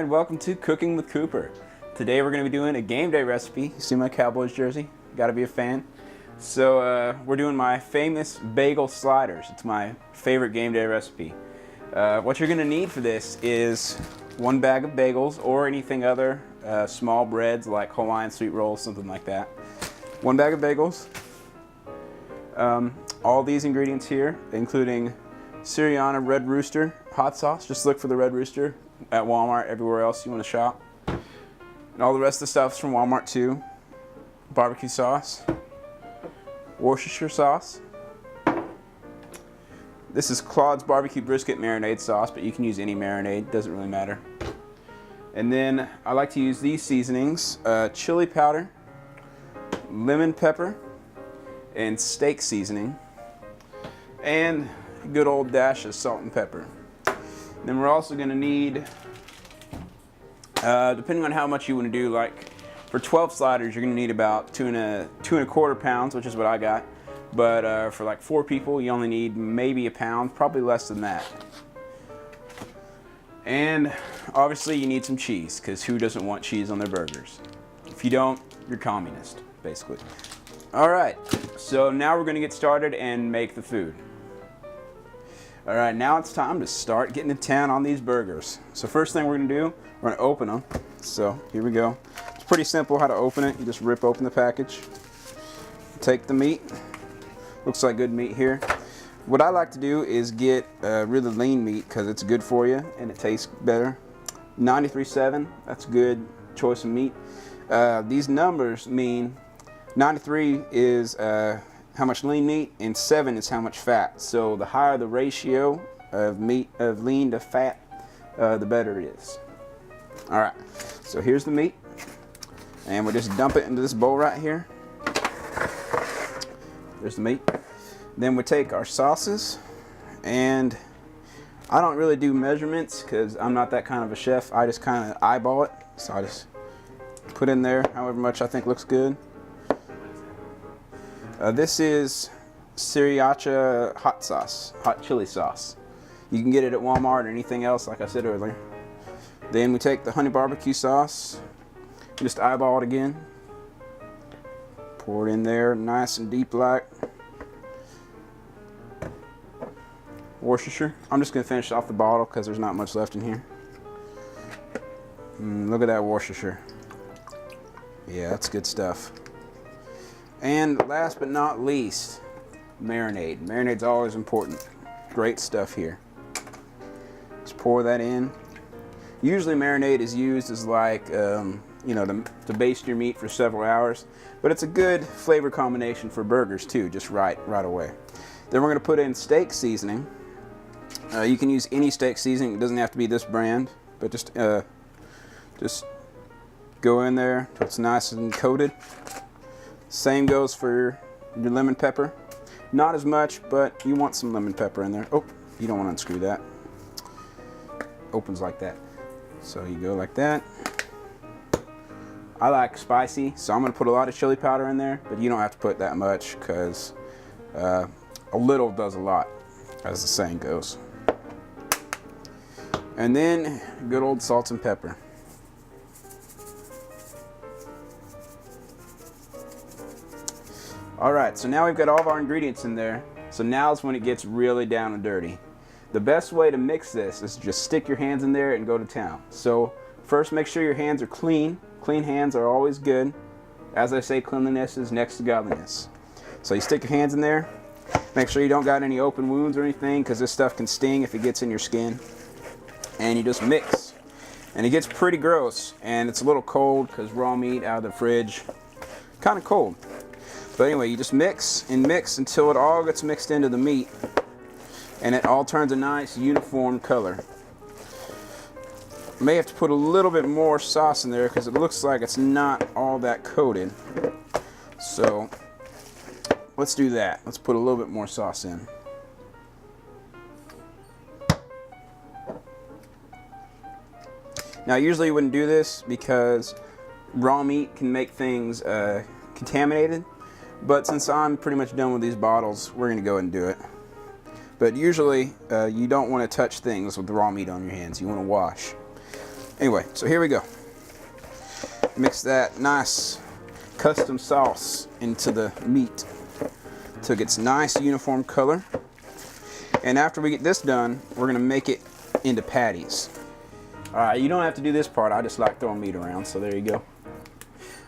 and welcome to Cooking with Cooper. Today we're going to be doing a game day recipe. You see my Cowboys jersey? Gotta be a fan. So we're doing my famous bagel sliders. It's my favorite game day recipe. What you're going to need for this is one bag of bagels or anything other, small breads like Hawaiian sweet rolls, something like that. One bag of bagels. All these ingredients here, including Syriana Red Rooster hot sauce. Just look for the Red Rooster at Walmart, everywhere else you want to shop. And all the rest of the stuff's from Walmart too. Barbecue sauce, Worcestershire sauce. This is Claude's barbecue brisket marinade sauce, but you can use any marinade, doesn't really matter. And then I like to use these seasonings: chili powder, lemon pepper, and steak seasoning, and a good old dash of salt and pepper. Then we're also going to need, depending on how much you want to do, like for 12 sliders, you're going to need about two and a quarter pounds, which is what I got. But for like 4 people, you only need maybe a pound, probably less than that. And obviously you need some cheese, because who doesn't want cheese on their burgers? If you don't, you're communist, basically. Alright, so now we're going to get started and make the food. Alright, now it's time to start getting to town on these burgers. So first thing we're going to do, we're going to open them. So here we go. It's pretty simple how to open it. You just rip open the package. Take the meat. Looks like good meat here. What I like to do is get really lean meat because it's good for you and it tastes better. 93.7, that's a good choice of meat. These numbers mean 93 is how much lean meat, and 7 is how much fat. So the higher the ratio of lean to fat, the better it is. All right, so here's the meat, and we'll just dump it into this bowl right here. There's the meat. Then we take our sauces, and I don't really do measurements because I'm not that kind of a chef. I just kind of eyeball it. So I just put in there however much I think looks good. This is Sriracha hot sauce, hot chili sauce. You can get it at Walmart or anything else, like I said earlier. Then we take the honey barbecue sauce, just eyeball it again. Pour it in there, nice and deep like. Worcestershire. I'm just going to finish off the bottle because there's not much left in here. Look at that Worcestershire. Yeah, that's good stuff. And last but not least, marinade. Marinade's always important. Great stuff here. Just pour that in. Usually marinade is used as like, you know, to baste your meat for several hours. But it's a good flavor combination for burgers too, just right away. Then we're going to put in steak seasoning. You can use any steak seasoning. It doesn't have to be this brand, but just go in there till it's nice and coated. Same goes for your lemon pepper. Not as much, but you want some lemon pepper in there. Oh, you don't want to unscrew that. Opens like that. So you go like that. I like spicy, so I'm going to put a lot of chili powder in there, but you don't have to put that much because a little does a lot, as the saying goes. And then good old salt and pepper. Alright, so now we've got all of our ingredients in there. So now's when it gets really down and dirty. The best way to mix this is just stick your hands in there and go to town. So first, make sure your hands are clean. Clean hands are always good. As I say, cleanliness is next to godliness. So you stick your hands in there. Make sure you don't got any open wounds or anything, because this stuff can sting if it gets in your skin. And you just mix. And it gets pretty gross. And it's a little cold because raw meat out of the fridge. Kind of cold. But anyway, you just mix and mix until it all gets mixed into the meat. And it all turns a nice uniform color. May have to put a little bit more sauce in there because it looks like it's not all that coated. So let's do that. Let's put a little bit more sauce in. Now usually you wouldn't do this because raw meat can make things contaminated. But since I'm pretty much done with these bottles, we're going to go ahead and do it. But usually you don't want to touch things with raw meat on your hands. You want to wash. Anyway, so here we go. Mix that nice custom sauce into the meat till it gets nice uniform color. And after we get this done, we're gonna make it into patties. All right, you don't have to do this part. I just like throwing meat around, so there you go.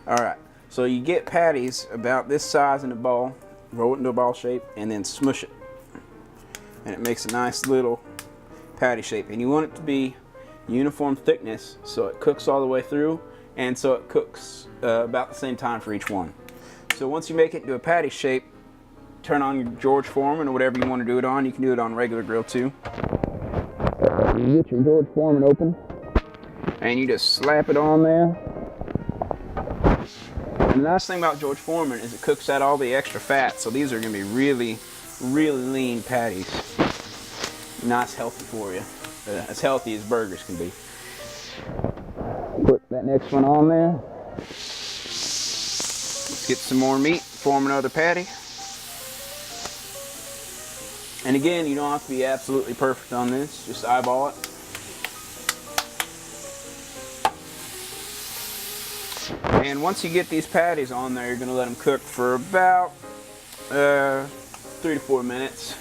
All right, so you get patties about this size in a ball, roll it into a ball shape, and then smush it. And it makes a nice little patty shape. And you want it to be uniform thickness so it cooks all the way through, and so it cooks about the same time for each one. So once you make it into a patty shape, turn on your George Foreman or whatever you want to do it on. You can do it on a regular grill too. You get your George Foreman open, and you just slap it on there. And the nice thing about George Foreman is it cooks out all the extra fat, so these are going to be really, really lean patties. Nice, healthy for you. As healthy as burgers can be. Put that next one on there. Let's get some more meat, form another patty. And again, you don't have to be absolutely perfect on this, just eyeball it. And once you get these patties on there, you're going to let them cook for about 3 to 4 minutes.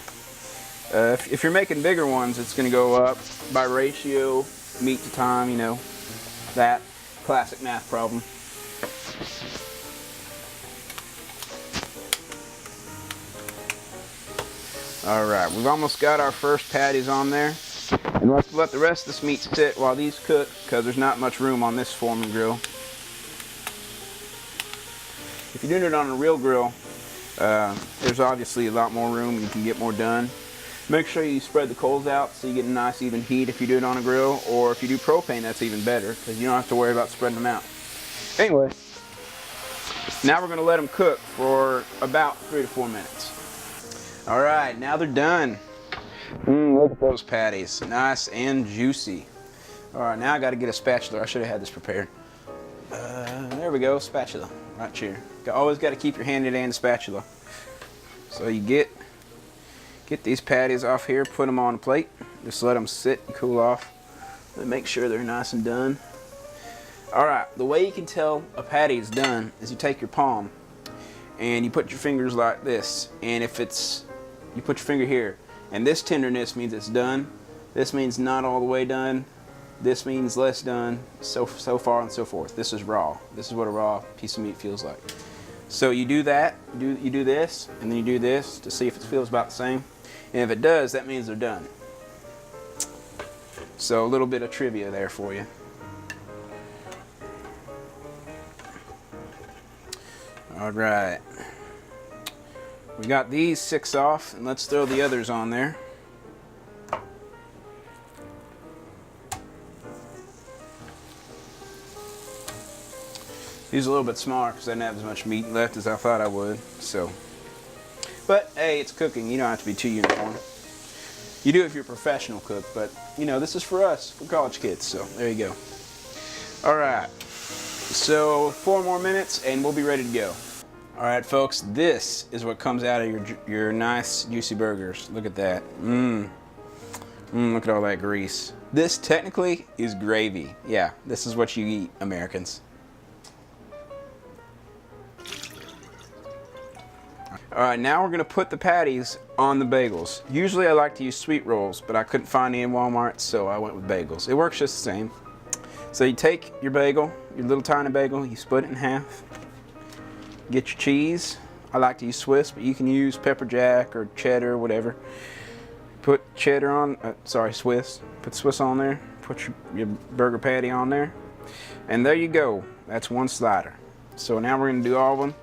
If you're making bigger ones, it's going to go up by ratio, meat to time, you know, that classic math problem. All right, we've almost got our first patties on there. And let's let the rest of this meat sit while these cook, because there's not much room on this Foreman grill. If you're doing it on a real grill, there's obviously a lot more room. You can get more done. Make sure you spread the coals out so you get a nice even heat if you do it on a grill, or if you do propane, that's even better because you don't have to worry about spreading them out. Anyway, now we're going to let them cook for about 3 to 4 minutes. All right, now they're done. Look at those patties, nice and juicy. All right, now I got to get a spatula. I should have had this prepared. There we go, spatula, right here. Always got to keep your handy dandy spatula. So you get these patties off here, put them on a plate. Just let them sit and cool off. Make sure they're nice and done. All right, the way you can tell a patty is done is you take your palm and you put your fingers like this. And if you put your finger here, and this tenderness means it's done. This means not all the way done. This means less done, so far and so forth. This is raw. This is what a raw piece of meat feels like. So you do that, you do this, and then you do this to see if it feels about the same. And if it does, that means they're done. So a little bit of trivia there for you. All right. We got these 6 off, and let's throw the others on there. These are a little bit smaller because I didn't have as much meat left as I thought I would. So, but hey, it's cooking. You don't have to be too uniform. You do if you're a professional cook, but you know, this is for us, for college kids. So there you go. All right. So 4 more minutes, and we'll be ready to go. All right, folks. This is what comes out of your nice juicy burgers. Look at that. Look at all that grease. This technically is gravy. Yeah, this is what you eat, Americans. All right, now we're gonna put the patties on the bagels. Usually I like to use sweet rolls, but I couldn't find any in Walmart, so I went with bagels. It works just the same. So you take your bagel, your little tiny bagel, you split it in half. Get your cheese. I like to use Swiss, but you can use pepper jack or cheddar or whatever. Put cheddar on, Swiss. Put Swiss on there. Put your burger patty on there. And there you go. That's 1 slider. So now we're gonna do all of them.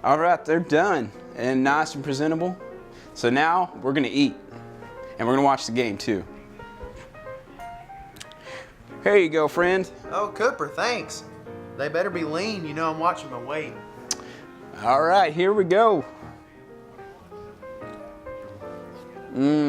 All right, they're done and nice and presentable. So now we're gonna eat, and we're gonna watch the game too. Here you go, friend. Oh, Cooper, thanks. They better be lean. You know I'm watching my weight. All right, here we go. Mmm.